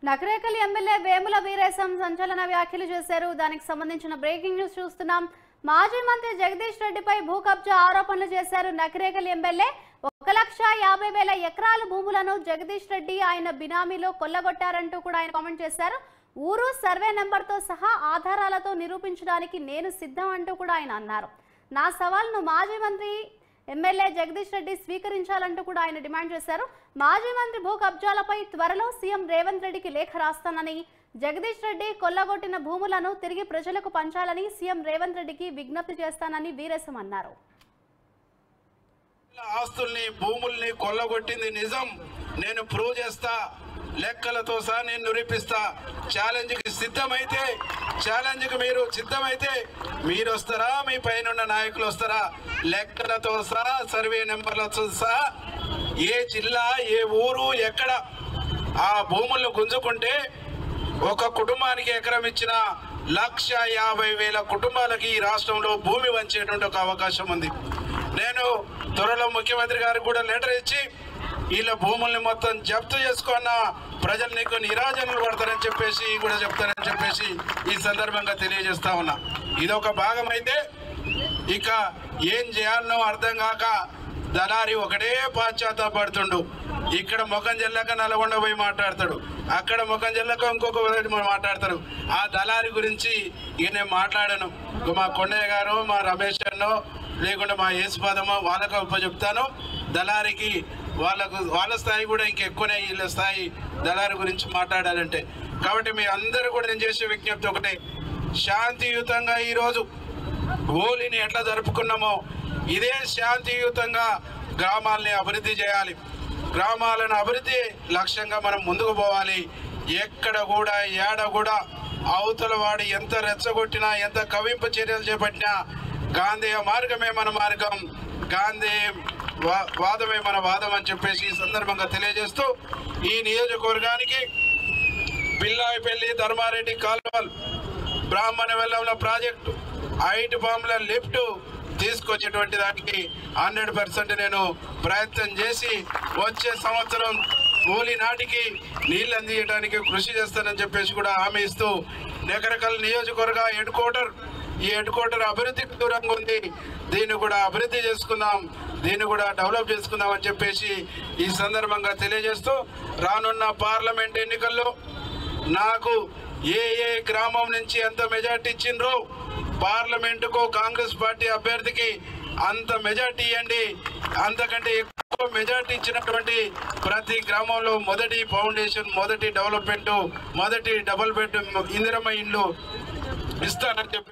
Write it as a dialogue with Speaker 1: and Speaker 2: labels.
Speaker 1: Nakrekal MLA Vemula Veeresham సంచలన వ్యాఖ్యలు చేశారు. దానికి సంబంధించిన బ్రేకింగ్ న్యూస్ చూస్తున్నాం. మాజీ మంత్రి జగదీష్ రెడ్డిపై భూ కబ్జా ఆరోపణలు చేశారు. నకరేకల్ ఎమ్మెల్యే 1,50,000 ఎకరాల భూములను జగదీష్ రెడ్డి ఆయన బినామీలో కొల్లగొట్టారంటూ కూడా ఆయన కామెంట్ చేశారు. ఊరు సర్వే నెంబర్తో సహా ఆధారాలతో నిరూపించడానికి నేను సిద్ధం అంటూ కూడా ఆయన అన్నారు. నా సవాల్ను మాజీ మంత్రి ఎమ్మెల్యే జగదీష్ రెడ్డి స్వీకరించాలంటూ కూడా ఆయన డిమాండ్ చేశారు. మాజీ మంత్రి భూ కబ్జాలపై త్వరలో సీఎం రేవంత్ రెడ్డికి లేఖ రాస్తానని, జగదీష్ రెడ్డి కొల్లగొట్టిన భూములను తిరిగి ప్రజలకు పంచాలని సీఎం రేవంత్ రెడ్డికి విజ్ఞప్తి చేస్తానని వీరేశం అన్నారు.
Speaker 2: ఆస్తుల్ని భూముల్ని కొల్లగొట్టింది నిజం, నేను ప్రూవ్ చేస్తా, లెక్కలతో సహా నేను నిరూపిస్తా. ఛాలెంజ్కి సిద్ధమైతే, ఛాలెంజ్కి మీరు సిద్ధమైతే మీరు వస్తారా, మీ పైన నాయకులు వస్తారా? లెక్కలతో సహా, సర్వే నెంబర్లతో సహా, ఏ జిల్లా, ఏ ఊరు, ఎక్కడ ఆ భూములను గుంజుకుంటే ఒక కుటుంబానికి ఎకరం ఇచ్చిన 1,50,000 కుటుంబాలకి ఈ రాష్ట్రంలో భూమి వంచేటువంటి ఒక అవకాశం ఉంది. నేను త్వరలో ముఖ్యమంత్రి గారికి కూడా లెటర్ ఇచ్చి వీళ్ళ భూముల్ని మొత్తం జప్తు చేసుకున్న ప్రజలు నీకు నిరాజనలు పడతారని చెప్పేసి కూడా చెప్తారని చెప్పేసి ఈ సందర్భంగా తెలియజేస్తా ఉన్నా. ఇదొక భాగం అయితే ఇక ఏం చేయాలనో అర్థం కాక దళారి ఒకటే పాశ్చాత్తాపడుతుండు. ఇక్కడ ముఖం చెల్లక నల్గొండ పోయి మాట్లాడతాడు, అక్కడ ముఖం చెల్లక ఇంకొక మాట్లాడతారు. ఆ దళారి గురించి ఇక నేను మాట్లాడాను. మా కొండయ్య గారు, మా రమేష్ అన్నో, లేకుంటే మా యేసుపాదమో వాళ్ళకు ఉపచెప్తాను. దళారికి వాళ్ళ స్థాయి కూడా ఇంకెక్కువనే, వీళ్ళ స్థాయి దళారి గురించి మాట్లాడాలంటే. కాబట్టి మీ అందరూ కూడా నేను చేసే విజ్ఞప్తి ఒకటే, శాంతియుతంగా ఈరోజు హోలీని ఎట్లా జరుపుకున్నామో ఇదే శాంతియుతంగా గ్రామాలని అభివృద్ధి చేయాలి. గ్రామాలను అభివృద్ధి లక్ష్యంగా మనం ముందుకు పోవాలి. ఎక్కడ కూడా ఏడ కూడా అవతల వాడి ఎంత రెచ్చగొట్టినా, ఎంత కవింపు చర్యలు చేపట్టినా గాంధేయ మార్గమే మన మార్గం, గాంధీ వాదమే మన వాదం అని చెప్పేసి ఈ సందర్భంగా తెలియజేస్తూ, ఈ నియోజకవర్గానికి పిల్లాయిపల్లి, ధర్మారెడ్డి కాలువలు, బ్రాహ్మణ వెల్లంల ప్రాజెక్టు, ఐటి బాంబుల లిఫ్ట్ తీసుకొచ్చేటువంటి దానికి 100% నేను ప్రయత్నం చేసి వచ్చే సంవత్సరం హోలీ నాటికి నీళ్ళు అందించడానికి కృషి చేస్తానని చెప్పేసి కూడా హామీ ఇస్తూ, నకరేకల్ నియోజకవర్గ ఈ హెడ్ క్వార్టర్ అభివృద్ధికి దూరంగా ఉంది, దీన్ని కూడా అభివృద్ధి చేసుకుందాం, దీన్ని కూడా డెవలప్ చేసుకుందాం అని చెప్పేసి ఈ సందర్భంగా తెలియజేస్తూ, రానున్న పార్లమెంట్ ఎన్నికల్లో నాకు ఏ గ్రామం నుంచి ఎంత మెజార్టీ ఇచ్చిండ్రో పార్లమెంటుకు కాంగ్రెస్ పార్టీ అభ్యర్థికి అంత మెజార్టీ ఇవ్వండి. అంతకంటే ఎక్కువ మెజార్టీ ఇచ్చినటువంటి ప్రతి గ్రామంలో మొదటి ఫౌండేషన్, మొదటి డెవలప్మెంట్, మొదటి డబుల్ బెడ్ ఇందిరమ్మ ఇండ్లు ఇస్తానని చెప్పి